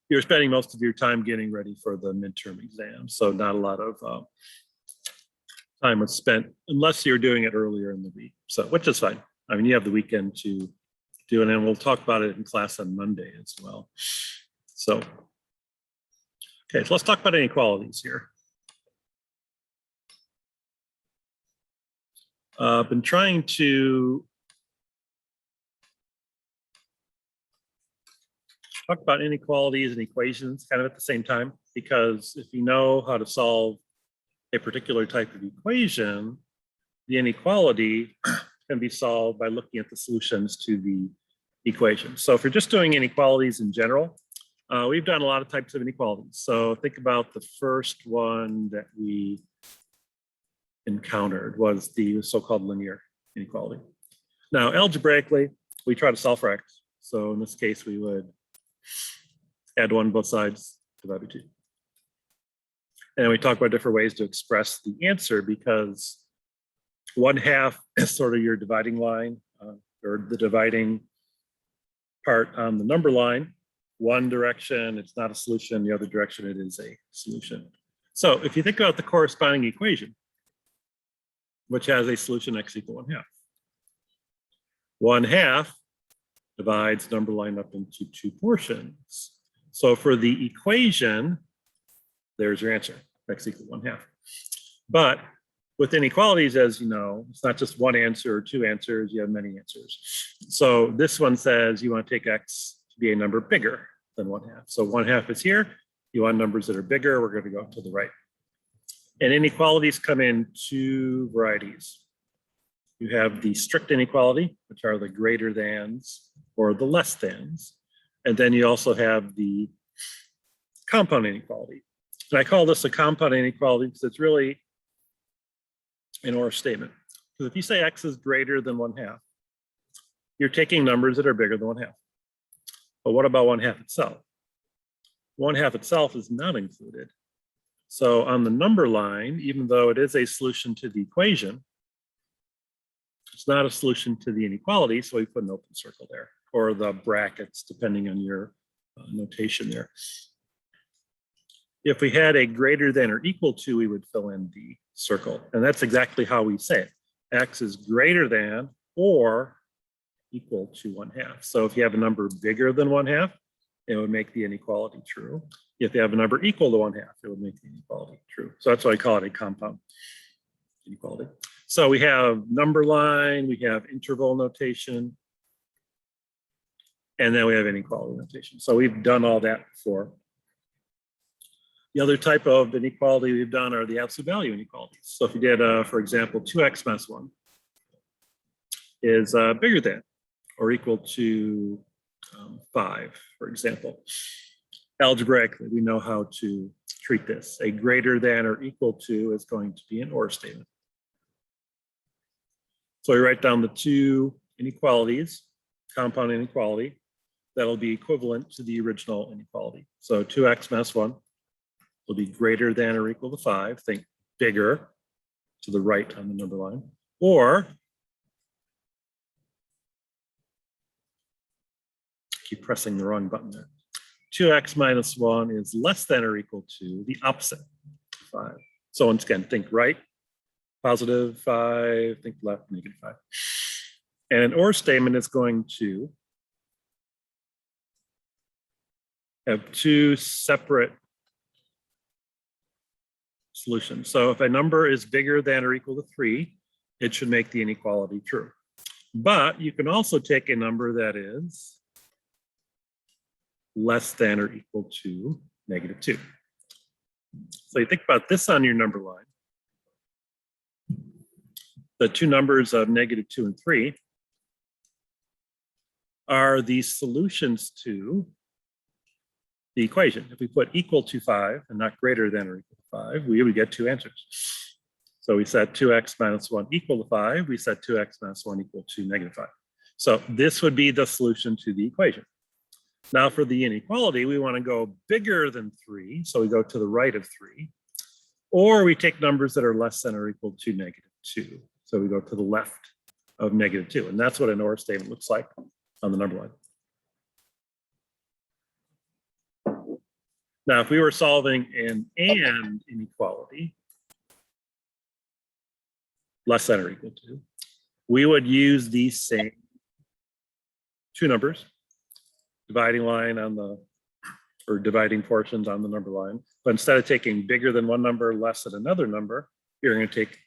you're spending most of your time getting ready for the midterm exam. So not a lot of time was spent unless you're doing it earlier in the week. So, which is fine. I mean, you have the weekend to do it, and we'll talk about it in class on Monday as well. So, okay, so let's talk about inequalities here. I've been trying to talk about inequalities and equations kind of at the same time, because if you know how to solve a particular type of equation, the inequality can be solved by looking at the solutions to the equation. So if you're just doing inequalities in general, we've done a lot of types of inequalities. So think about the first one that we encountered was the so-called linear inequality. Now, algebraically, we try to solve for x. So in this case, we would add 1 both sides, divide by 2. And we talk about different ways to express the answer, because 1/2 is sort of your dividing line, or the dividing part on the number line. One direction, it's not a solution. The other direction, it is a solution. So if you think about the corresponding equation, which has a solution x equal 1/2. 1/2 divides number line up into 2 portions. So for the equation, there's your answer, x equal 1/2. But with inequalities, as you know, it's not just one answer or 2 answers, you have many answers. So this one says you want to take x to be a number bigger than 1/2. So 1/2 is here. You want numbers that are bigger, we're going to go to the right. And inequalities come in 2 varieties. You have the strict inequality, which are the greater thans or the less thans. And then you also have the compound inequality. And I call this a compound inequality because it's really an or statement. Because if you say x is greater than 1/2, you're taking numbers that are bigger than 1/2. But what about 1/2 itself? 1/2 itself is not included. So on the number line, even though it is a solution to the equation, it's not a solution to the inequality, so we put an open circle there, or the brackets, depending on your notation there. If we had a greater than or equal to, we would fill in the circle. And that's exactly how we say it. X is greater than or equal to 1/2. So if you have a number bigger than 1/2, it would make the inequality true. If you have a number equal to 1/2, it would make the inequality true. So that's why I call it a compound inequality. So we have number line, we have interval notation, and then we have inequality notation. So we've done all that before. The other type of inequality we've done are the absolute value inequalities. So if you did, for example, 2x minus 1 is bigger than or equal to 5, for example. Algebraically, we know how to treat this. A greater than or equal to is going to be an or statement. So we write down the 2 inequalities, compound inequality, that'll be equivalent to the original inequality. So 2x minus 1 will be greater than or equal to 5, think bigger to the right on the number line, or keep pressing the wrong button there. 2x minus 1 is less than or equal to the opposite, 5. So once again, think right, positive 5, think left, negative 5. And an or statement is going to have 2 separate solutions. So if a number is bigger than or equal to 3, it should make the inequality true. But you can also take a number that is less than or equal to -2. So you think about this on your number line. The 2 numbers of -2 and 3 are the solutions to the equation. If we put equal to 5 and not greater than or equal to 5, we would get 2 answers. So we set 2x minus 1 equal to 5. We set 2x minus 1 equal to -5. So this would be the solution to the equation. Now for the inequality, we want to go bigger than 3. So we go to the right of 3. Or we take numbers that are less than or equal to -2. So we go to the left of -2. And that's what an or statement looks like on the number line. Now, if we were solving an and inequality, less than or equal to, we would use these same two numbers, dividing line on the, or dividing portions on the number line. But instead of taking bigger than one number, less than another number, you're going to take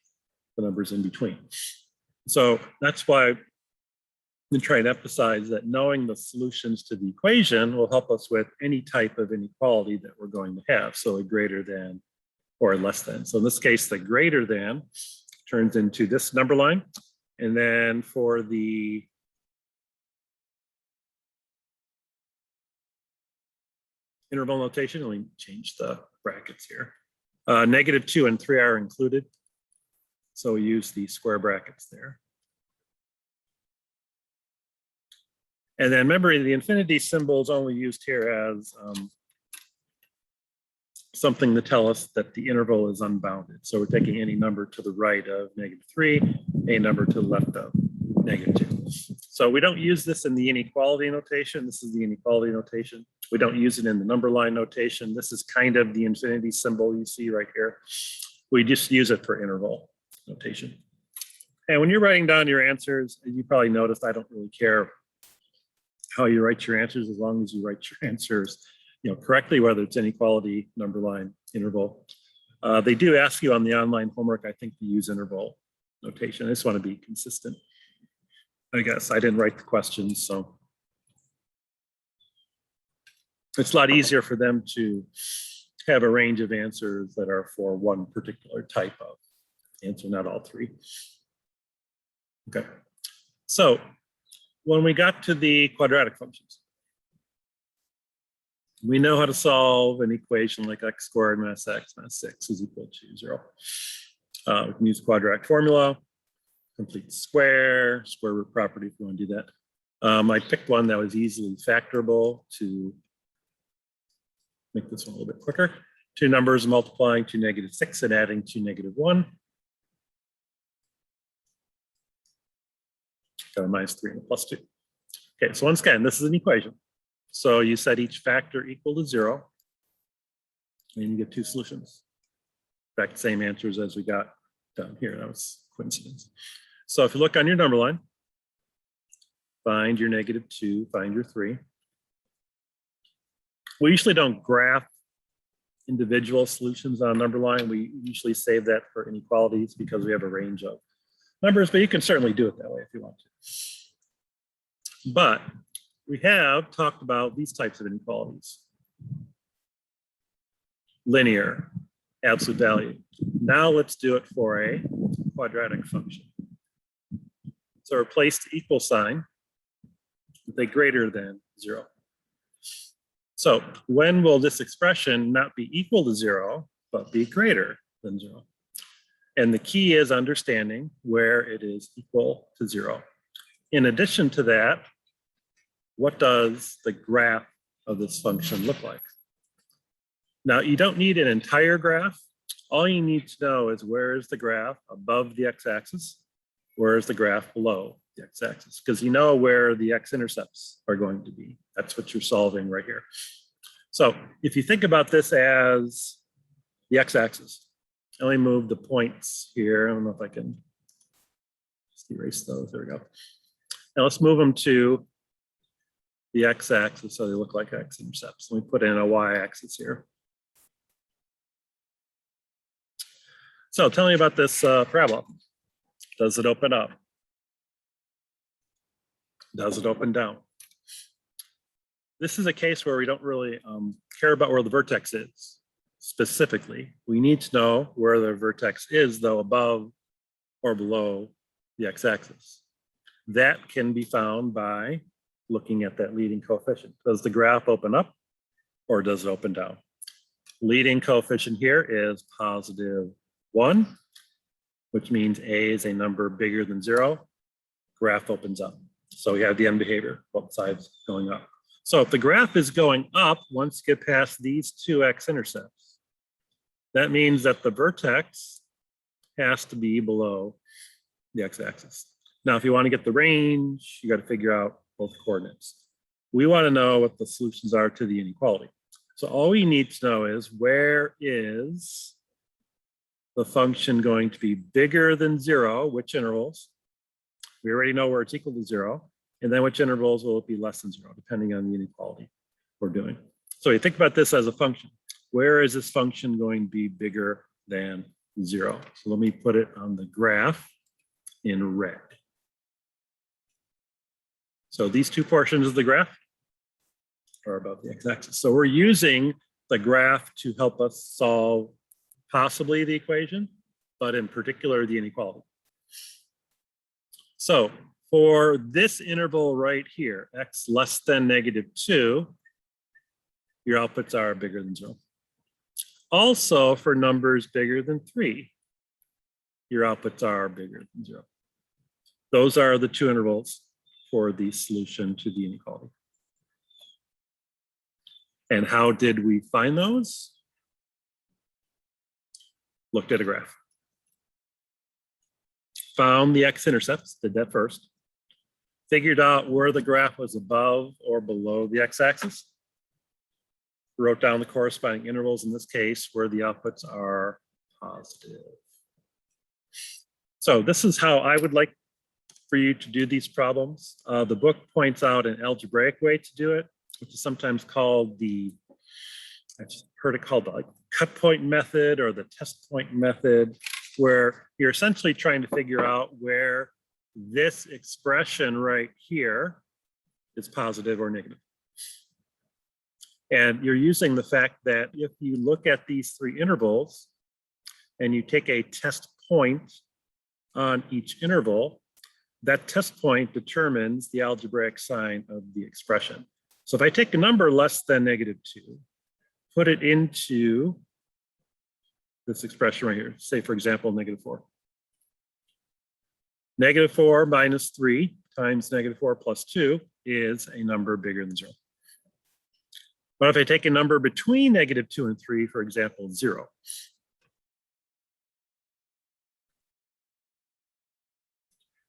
the numbers in between. So that's why I'm trying to emphasize that knowing the solutions to the equation will help us with any type of inequality that we're going to have. So a greater than or a less than. So in this case, the greater than turns into this number line. And then for the interval notation, let me change the brackets here. -2 and 3 are included. So we use the square brackets there. And then remember, the infinity symbol is only used here as something to tell us that the interval is unbounded. So we're taking any number to the right of -3, a number to the left of -2. So we don't use this in the inequality notation. This is the inequality notation. We don't use it in the number line notation. This is kind of the infinity symbol you see right here. We just use it for interval notation. And when you're writing down your answers, you probably noticed I don't really care how you write your answers as long as you write your answers correctly, whether it's inequality, number line, interval. They do ask you on the online homework, I think, to use interval notation. I just want to be consistent. I guess I didn't write the questions, so it's a lot easier for them to have a range of answers that are for one particular type of answer, not all three. Okay, so when we got to the quadratic functions, we know how to solve an equation like x squared minus x minus 6 is equal to 0. We can use the quadratic formula, complete square root property if you want to do that. I picked one that was easily factorable to make this one a little bit quicker. Two numbers multiplying to -6 and adding to -1. Got a -3 and a +2. Okay, so once again, this is an equation. So you set each factor equal to 0, and you get two solutions. In fact, same answers as we got down here. That was coincidence. So if you look on your number line, find your -2, find your 3. We usually don't graph individual solutions on a number line. We usually save that for inequalities because we have a range of numbers, but you can certainly do it that way if you want to. But we have talked about these types of inequalities. Linear, absolute value. Now let's do it for a quadratic function. So replace the equal sign with a greater than 0. So when will this expression not be equal to 0, but be greater than 0? And the key is understanding where it is equal to 0. In addition to that, what does the graph of this function look like? Now, you don't need an entire graph. All you need to know is where is the graph above the x-axis, where is the graph below the x-axis, because you know where the x-intercepts are going to be. That's what you're solving right here. So if you think about this as the x-axis, I only move the points here. I don't know if I can just erase those. There we go. Now let's move them to the x-axis so they look like x-intercepts. Let me put in a y-axis here. So tell me about this parabola. Does it open up? Does it open down? This is a case where we don't really care about where the vertex is specifically. We need to know where the vertex is, though, above or below the x-axis. That can be found by looking at that leading coefficient. Does the graph open up or does it open down? Leading coefficient here is +1, which means A is a number bigger than 0. Graph opens up. So we have the end behavior, both sides going up. So if the graph is going up, once you get past these two x-intercepts, that means that the vertex has to be below the x-axis. Now, if you want to get the range, you got to figure out both coordinates. We want to know what the solutions are to the inequality. So all we need to know is, where is the function going to be bigger than 0? Which intervals? We already know where it's equal to 0. And then which intervals will it be less than 0, depending on the inequality we're doing. So you think about this as a function. Where is this function going to be bigger than 0? So let me put it on the graph in red. So these two portions of the graph are above the x-axis. So we're using the graph to help us solve possibly the equation, but in particular the inequality. So for this interval right here, x less than -2, your outputs are bigger than 0. Also for numbers bigger than 3, your outputs are bigger than 0. Those are the two intervals for the solution to the inequality. And how did we find those? Looked at a graph. Found the x-intercepts, did that first. Figured out where the graph was above or below the x-axis. Wrote down the corresponding intervals, in this case, where the outputs are positive. So this is how I would like for you to do these problems. The book points out an algebraic way to do it, which is sometimes called I've heard it called the cut point method or the test point method, where you're essentially trying to figure out where this expression right here is positive or negative. And you're using the fact that if you look at these three intervals and you take a test point on each interval, that test point determines the algebraic sign of the expression. So if I take a number less than -2, put it into this expression right here, say for example, -4. -4 minus 3 times -4 plus 2 is a number bigger than 0. But if I take a number between -2 and 3, for example, 0,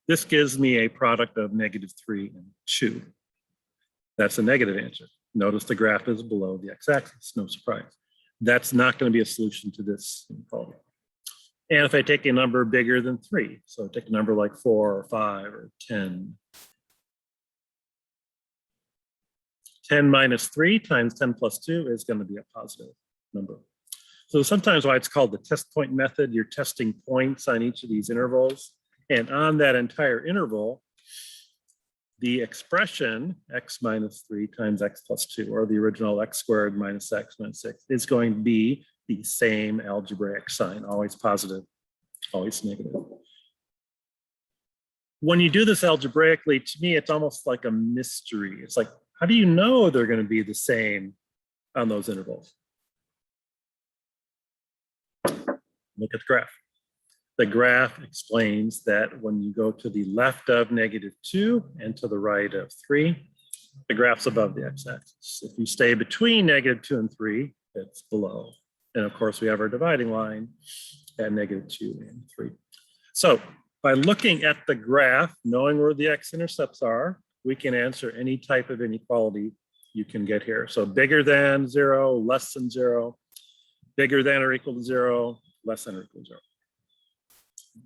this gives me a product of -3 and 2. That's a negative answer. Notice the graph is below the x-axis, no surprise. That's not going to be a solution to this inequality. And if I take a number bigger than 3, so take a number like 4 or 5 or 10, 10 minus 3 times 10 plus 2 is going to be a positive number. So sometimes why it's called the test point method, you're testing points on each of these intervals. And on that entire interval, the expression x minus 3 times x plus 2, or the original x squared minus x minus 6, is going to be the same algebraic sign, always positive, always negative. When you do this algebraically, to me, it's almost like a mystery. It's like, how do you know they're going to be the same on those intervals? Look at the graph. The graph explains that when you go to the left of -2 and to the right of 3, the graph's above the x-axis. If you stay between -2 and 3, it's below. And of course, we have our dividing line at -2 and 3. So by looking at the graph, knowing where the x-intercepts are, we can answer any type of inequality you can get here. So bigger than 0, less than 0, bigger than or equal to 0, less than or equal to 0.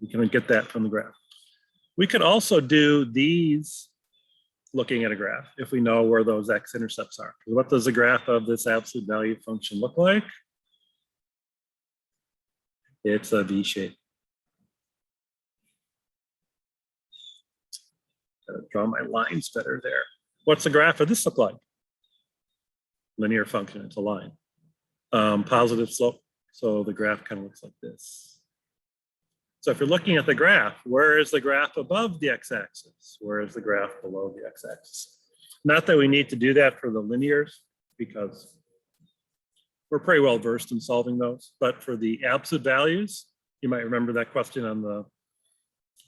We can get that from the graph. We could also do these looking at a graph if we know where those x-intercepts are. What does the graph of this absolute value function look like? It's a V shape. Gotta draw my lines better there. What's the graph of this look like? Linear function, it's a line. Positive slope, so the graph kind of looks like this. So if you're looking at the graph, where is the graph above the x-axis? Where is the graph below the x-axis? Not that we need to do that for the linears, because we're pretty well versed in solving those, but for the absolute values, you might remember that question on the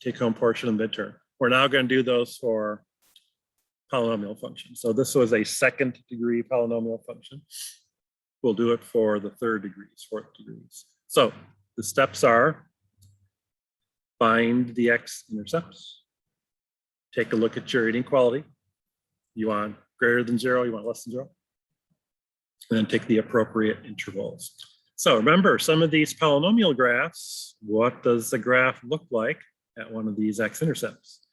take-home portion of the midterm. We're now going to do those for polynomial functions. So this was a second degree polynomial function. We'll do it for the third degrees, fourth degrees. So the steps are: find the x-intercepts, take a look at your inequality. You want greater than 0, you want less than 0. and then take the appropriate intervals. So remember, some of these polynomial graphs, what does the graph look like at one of these x-intercepts?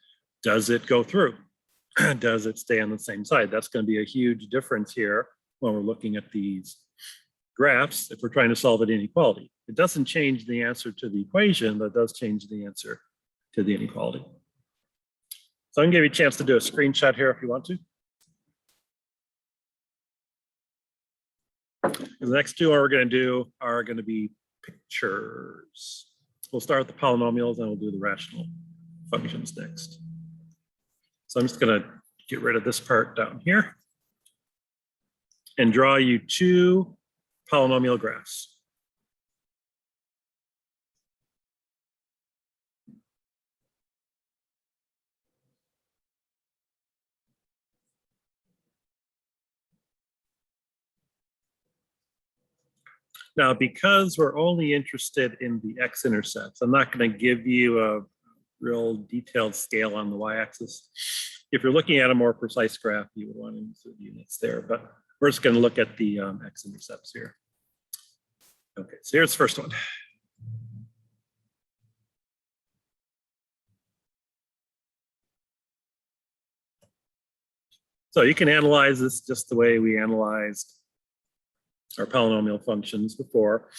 Does it go through? Does it stay on the same side? That's going to be a huge difference here when we're looking at these graphs if we're trying to solve an inequality. It doesn't change the answer to the equation, but it does change the answer to the inequality. So I'm going to give you a chance to do a screenshot here if you want to. The next two we're going to do are going to be pictures. We'll start with the polynomials and we'll do the rational functions next. So I'm just going to get rid of this part down here and draw you two polynomial graphs. Now, because we're only interested in the x-intercepts, I'm not going to give you a real detailed scale on the y-axis. If you're looking at a more precise graph, you would want to include units there, but we're just going to look at the x-intercepts here. Okay, so here's the first one. So you can analyze this just the way we analyzed our polynomial functions before.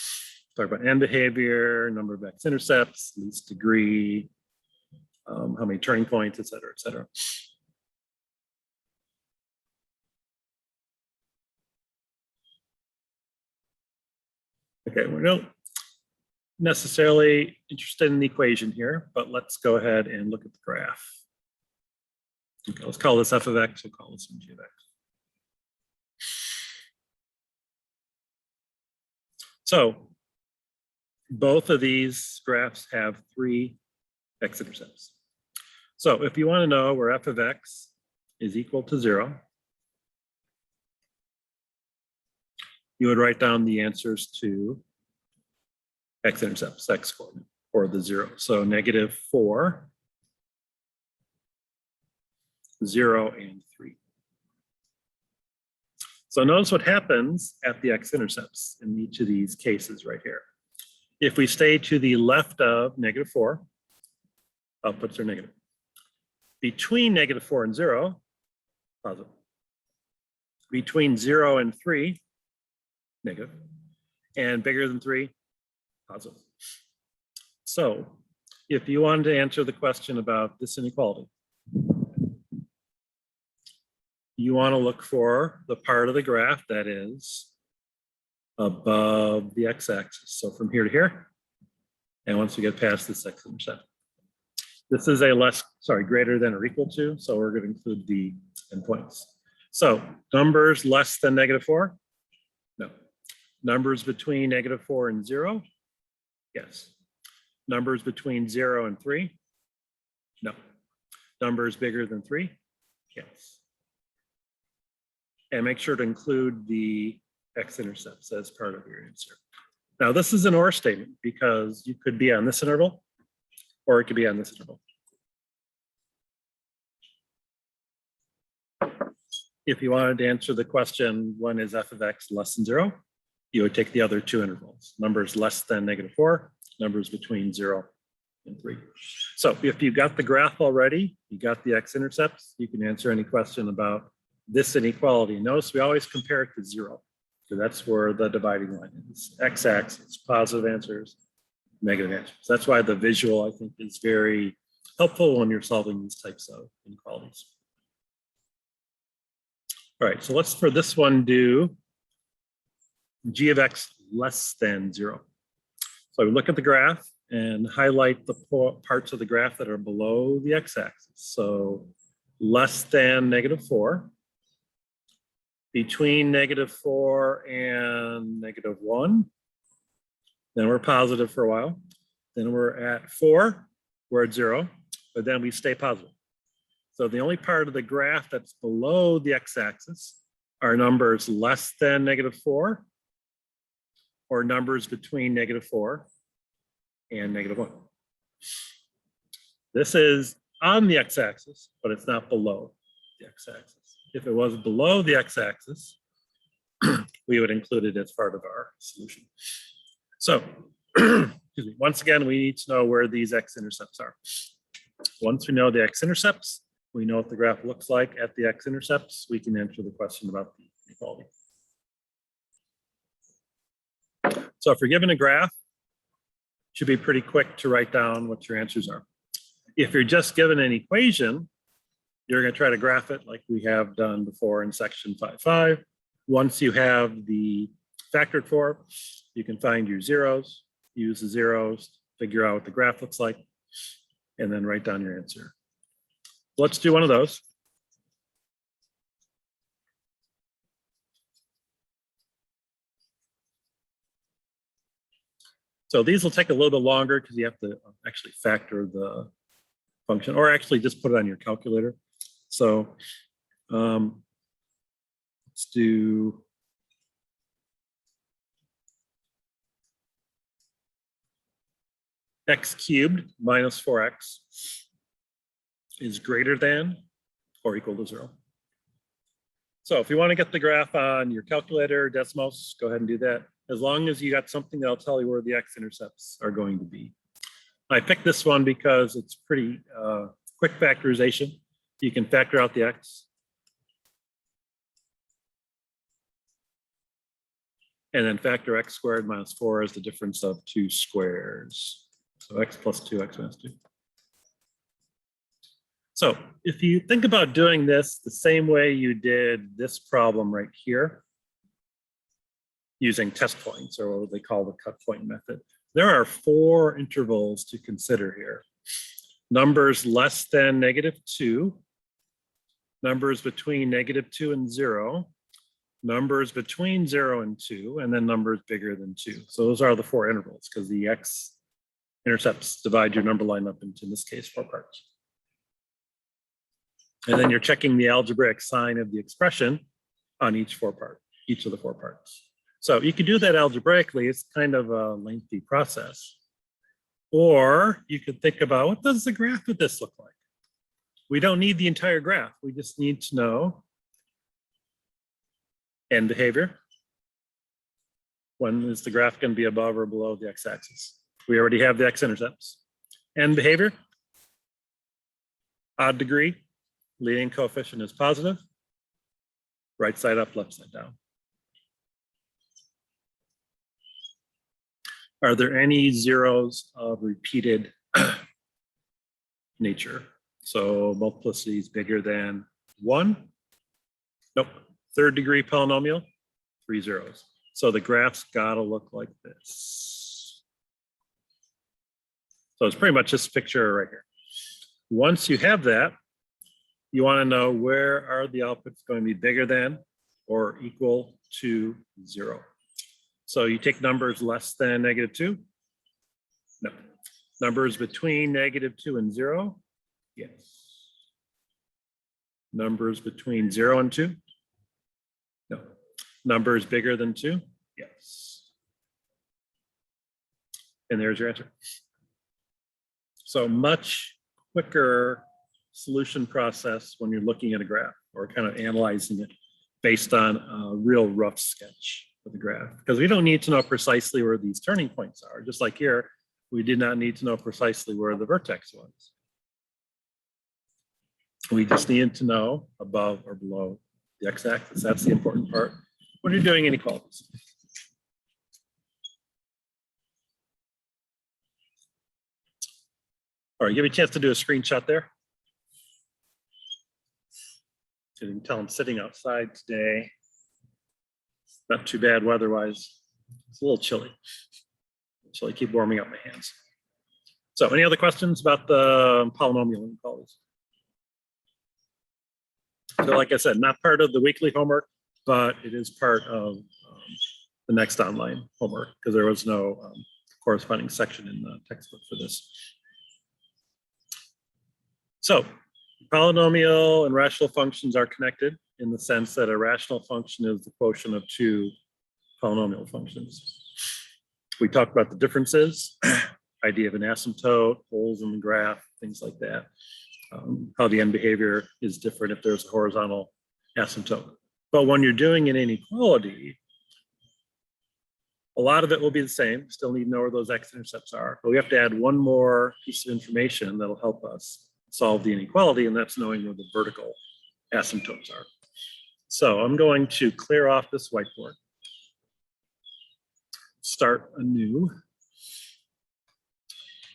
Talk about end behavior, number of x-intercepts, least degree, how many turning points, et cetera, et cetera. Okay, we're not necessarily interested in the equation here, but let's go ahead and look at the graph. Okay, let's call this f of x, we'll call this g of x. So both of these graphs have three x-intercepts. So if you want to know where f of x is equal to 0, you would write down the answers to x-intercepts, x-coordinate, or the 0. So -4, 0, and 3. So notice what happens at the x-intercepts in each of these cases right here. If we stay to the left of -4, outputs are negative. Between -4 and 0, positive. Between 0 and 3, negative. And bigger than 3, positive. So if you wanted to answer the question about this inequality, you want to look for the part of the graph that is above the x-axis. So from here to here, and once we get past this x-intercept. This is a greater than or equal to, so we're going to include the endpoints. So numbers less than -4? No. Numbers between -4 and 0? Yes. Numbers between 0 and 3? No. Numbers bigger than 3? Yes. And make sure to include the x-intercepts as part of your answer. Now, this is an or statement because you could be on this interval or it could be on this interval. If you wanted to answer the question, when is f of x less than 0? You would take the other two intervals, numbers less than -4, numbers between 0 and 3. So if you got the graph already, you got the x-intercepts, you can answer any question about this inequality. Notice we always compare it to 0. So that's where the dividing line is. X-axis, positive answers, negative answers. That's why the visual, I think, is very helpful when you're solving these types of inequalities. All right, so let's for this one do g of x less than 0. So we look at the graph and highlight the parts of the graph that are below the x-axis. So less than -4. Between -4 and -1, then we're positive for a while. Then we're at 4, we're at 0, but then we stay positive. So the only part of the graph that's below the x-axis are numbers less than -4 or numbers between -4 and -1. This is on the x-axis, but it's not below the x-axis. If it was below the x-axis, we would include it as part of our solution. So excuse me, once again, we need to know where these x-intercepts are. Once we know the x-intercepts, we know what the graph looks like at the x-intercepts, we can answer the question about the inequality. So if you're given a graph, it should be pretty quick to write down what your answers are. If you're just given an equation, you're going to try to graph it like we have done before in section 5.5. Once you have the factored form, you can find your zeros, use the zeros, figure out what the graph looks like, and then write down your answer. Let's do one of those. So these will take a little bit longer because you have to actually factor the function, or actually just put it on your calculator. So let's do x cubed minus 4x is greater than or equal to 0. So if you want to get the graph on your calculator, Desmos, go ahead and do that. As long as you got something that'll tell you where the x-intercepts are going to be. I picked this one because it's pretty quick factorization. You can factor out the x. And then factor x squared minus 4 is the difference of 2 squares. So x plus 2, x minus 2. So if you think about doing this the same way you did this problem right here, using test points, or what they call the cut point method, there are 4 intervals to consider here. Numbers less than -2, numbers between -2 and 0, numbers between 0 and 2, and then numbers bigger than 2. So those are the 4 intervals, because the x-intercepts divide your number line up into, in this case, 4 parts. And then you're checking the algebraic sign of the expression on each of the 4 parts. So you can do that algebraically. It's kind of a lengthy process. Or you could think about, what does the graph of this look like? We don't need the entire graph. We just need to know end behavior. When is the graph going to be above or below the x-axis? We already have the x-intercepts. End behavior, odd degree, leading coefficient is positive, right side up, left side down. Are there any zeros of repeated nature? So multiplicity is bigger than 1? Nope. 3rd degree polynomial, 3 zeros. So the graph's got to look like this. So it's pretty much this picture right here. Once you have that, you want to know where are the outputs going to be bigger than or equal to 0. So you take numbers less than -2? No. Numbers between -2 and 0? Yes. Numbers between 0 and 2? No. Numbers bigger than 2? Yes. And there's your answer. So much quicker solution process when you're looking at a graph or kind of analyzing it based on a real rough sketch of the graph, because we don't need to know precisely where these turning points are. Just like here, we did not need to know precisely where the vertex was. We just needed to know above or below the x-axis. That's the important part when you're doing inequalities. All right, give me a chance to do a screenshot there. So you can tell I'm sitting outside today. Not too bad weather-wise. It's a little chilly. So I keep warming up my hands. So any other questions about the polynomial inequalities? So like I said, not part of the weekly homework, but it is part of the next online homework because there was no corresponding section in the textbook for this. So polynomial and rational functions are connected in the sense that a rational function is the quotient of 2 polynomial functions. We talked about the differences, idea of an asymptote, holes in the graph, things like that. How the end behavior is different if there's a horizontal asymptote. But when you're doing an inequality, A lot of it will be the same. Still need to know where those x-intercepts are, but we have to add one more piece of information that'll help us solve the inequality, and that's knowing where the vertical asymptotes are. So I'm going to clear off this whiteboard, start anew,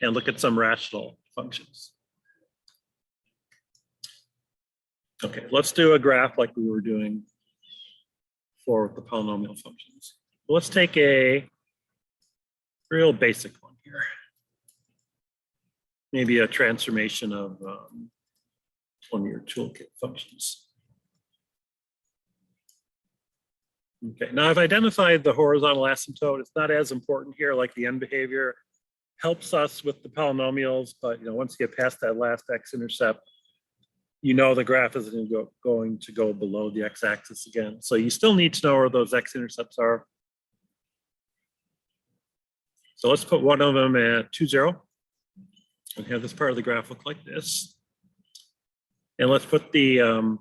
and look at some rational functions. Okay, let's do a graph like we were doing for the polynomial functions. Let's take a real basic one here. Maybe a transformation of one of your toolkit functions. Okay, now I've identified the horizontal asymptote. It's not as important here, like the end behavior helps us with the polynomials, but once you get past that last x-intercept, the graph isn't going to go below the x-axis again. So you still need to know where those x-intercepts are. So let's put one of them at 2, 0, and have this part of the graph look like this. And let's put the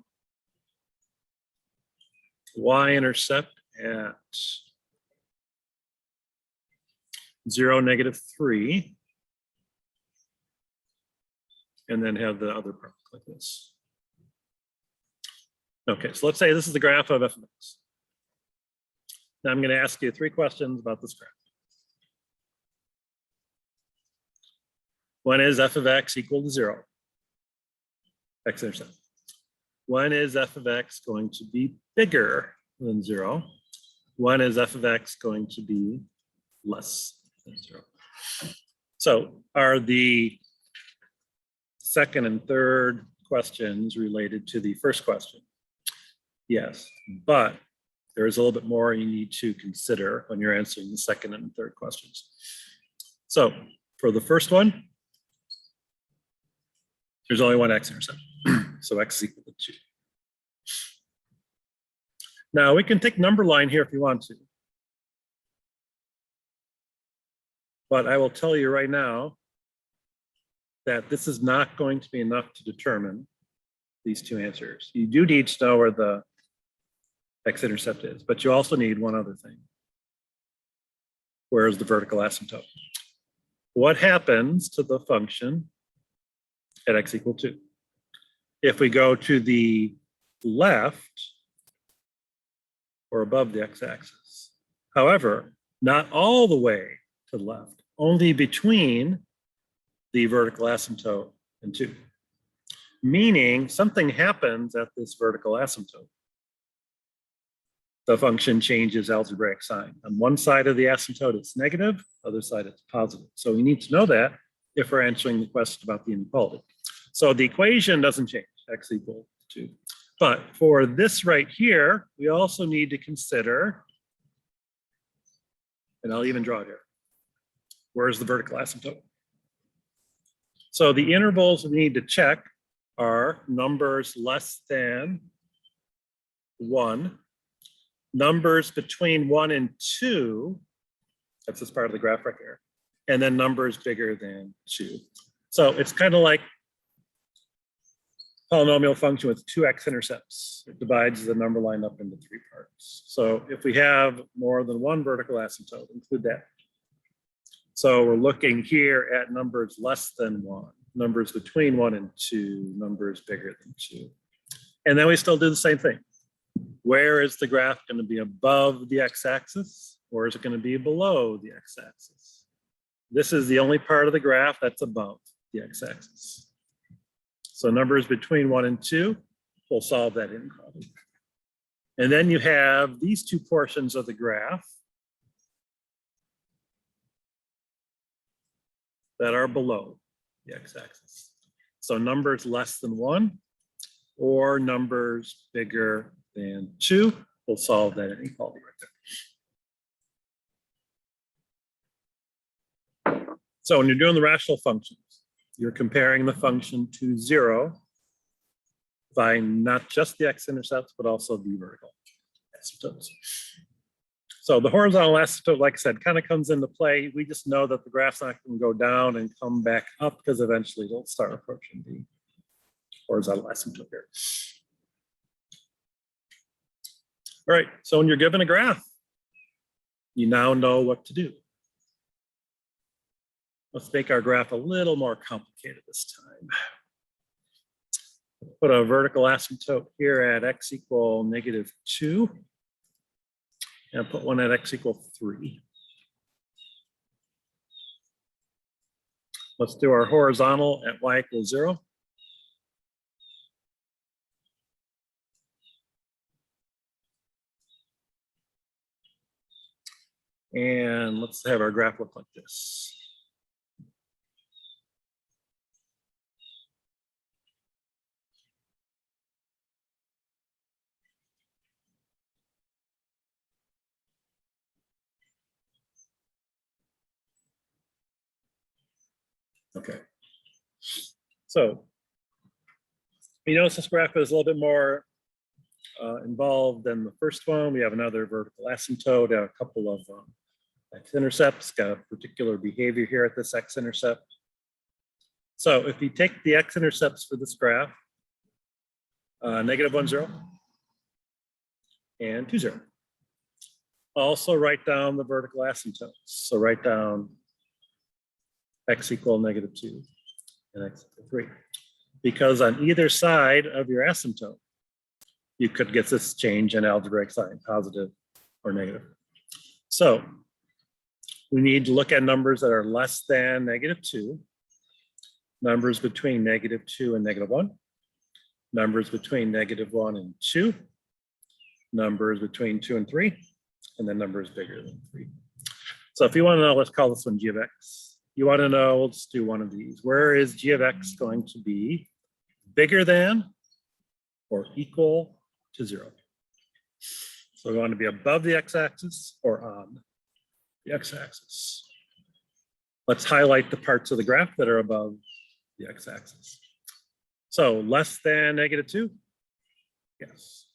y-intercept at 0, -3, and then have the other part like this. Okay, so let's say this is the graph of f of x. Now I'm going to ask you 3 questions about this graph. When is f of x equal to 0? X-intercept. When is f of x going to be bigger than 0? When is f of x going to be less than 0? So are the second and third questions related to the first question? Yes, but there is a little bit more you need to consider when you're answering the second and third questions. So for the first one, there's only one x-intercept, so x is equal to 2. Now we can take number line here if you want to, but I will tell you right now that this is not going to be enough to determine these 2 answers. You do need to know where the x-intercept is, but you also need one other thing. Where is the vertical asymptote? What happens to the function at x equal 2? If we go to the left or above the x-axis. However, not all the way to the left, only between the vertical asymptote and 2. Meaning something happens at this vertical asymptote. The function changes algebraic sign. On one side of the asymptote, it's negative, other side, it's positive. So we need to know that if we're answering the question about the inequality. So the equation doesn't change, x equal to 2. But for this right here, we also need to consider, and I'll even draw it here, where's the vertical asymptote? So the intervals we need to check are numbers less than 1, numbers between 1 and 2, that's this part of the graph right here, and then numbers bigger than 2. So it's kind of like polynomial function with 2 x-intercepts. It divides the number line up into 3 parts. So if we have more than one vertical asymptote, include that. So we're looking here at numbers less than 1, numbers between 1 and 2, numbers bigger than 2. And then we still do the same thing. Where is the graph going to be above the x-axis, or is it going to be below the x-axis? This is the only part of the graph that's above the x-axis. So numbers between 1 and 2 will solve that inequality. And then you have these 2 portions of the graph that are below the x-axis. So numbers less than 1 or numbers bigger than 2 will solve that inequality right there. So when you're doing the rational functions, you're comparing the function to 0 by not just the x-intercepts, but also the vertical asymptotes. So the horizontal asymptote, like I said, kind of comes into play. We just know that the graph's not going to go down and come back up because eventually it'll start approaching the horizontal asymptote here. All right, so when you're given a graph, You now know what to do. Let's make our graph a little more complicated this time. Put a vertical asymptote here at x equal -2, and put one at x equal 3. Let's do our horizontal at y equals 0. And let's have our graph look like this. Okay. So you notice this graph is a little bit more involved than the first one. We have another vertical asymptote, a couple of x-intercepts, got a particular behavior here at this x-intercept. So if you take the x-intercepts for this graph, -1, 0, and 2, 0. Also write down the vertical asymptotes. So write down x equal -2 and x equal 3. Because on either side of your asymptote, you could get this change in algebraic sign, positive or negative. So we need to look at numbers that are less than -2, numbers between -2 and -1, numbers between -1 and 2, numbers between 2 and 3, and then numbers bigger than 3. So if you want to know, let's call this one g of x. You want to know, let's do one of these. Where is g of x going to be bigger than or equal to 0? So we want to be above the x-axis or on the x-axis. Let's highlight the parts of the graph that are above the x-axis. So less than -2? Yes.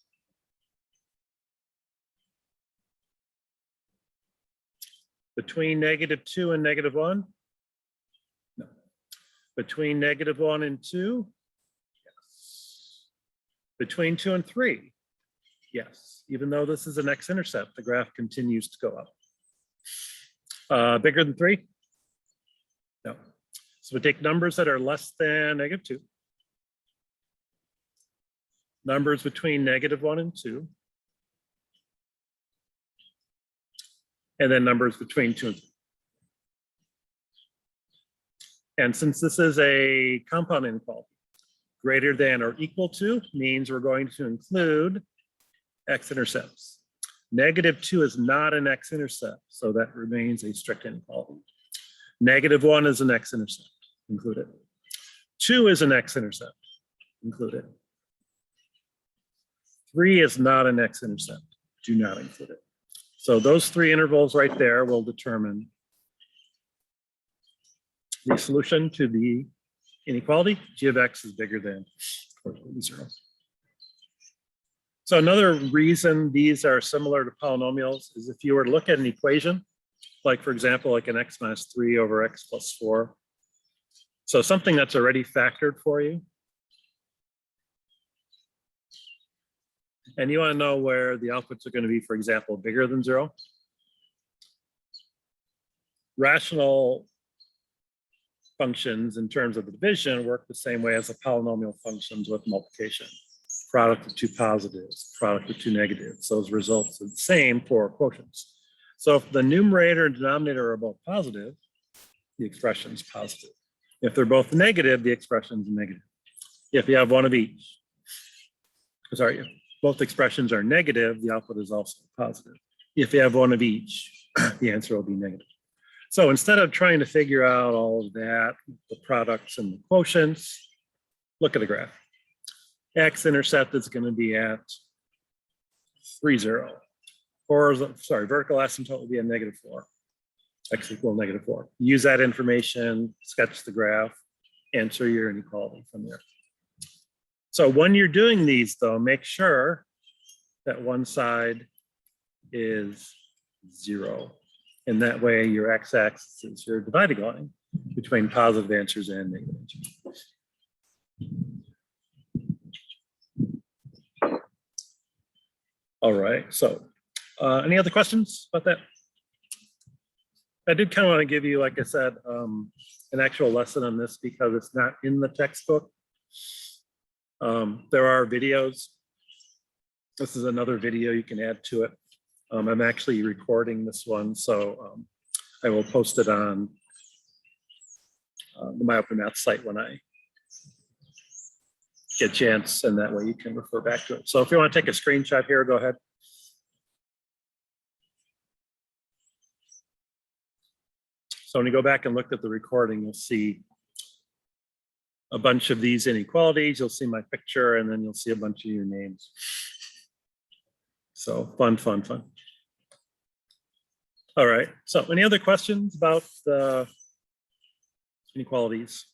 Between -2 and -1? No. Between -1 and 2? Yes. Between 2 and 3? Yes. Even though this is an x-intercept, the graph continues to go up. Bigger than 3? No. So we take numbers that are less than -2, numbers between -1 and 2, and then numbers between 2 and 3. And since this is a compound inequality, greater than or equal to means we're going to include x-intercepts. -2 is not an x-intercept, so that remains a strict inequality. -1 is an x-intercept, include it. 2 is an x-intercept, include it. 3 is not an x-intercept, do not include it. So those 3 intervals right there will determine the solution to the inequality. G of x is bigger than or equal to 0. So another reason these are similar to polynomials is if you were to look at an equation, like for example, like an x minus 3 over x plus 4. So something that's already factored for you. And you want to know where the outputs are going to be, for example, bigger than 0. Rational functions in terms of the division work the same way as the polynomial functions with multiplication. Product of 2 positives, product of 2 negatives. Those results are the same for quotients. So if the numerator and denominator are both positive, the expression is positive. If they're both negative, the expression is negative. If you have one of each, sorry, if both expressions are negative, the output is also positive. If you have one of each, the answer will be negative. So instead of trying to figure out all of that, the products and the quotients, look at the graph. X-intercept is going to be at 3, 0. Vertical asymptote will be at -4. X equal -4. Use that information, sketch the graph, answer your inequality from there. So when you're doing these though, make sure that one side is 0. And that way your x-axis is your dividing line between positive answers and negative answers. All right, so any other questions about that? I did kind of want to give you, like I said, an actual lesson on this because it's not in the textbook. There are videos. This is another video you can add to it. I'm actually recording this one, so I will post it on the My Open Math site when I get a chance, and that way you can refer back to it. So if you want to take a screenshot here, go ahead. So when you go back and look at the recording, you'll see a bunch of these inequalities. You'll see my picture, and then you'll see a bunch of your names. So fun, fun, fun. All right. So any other questions about the inequalities?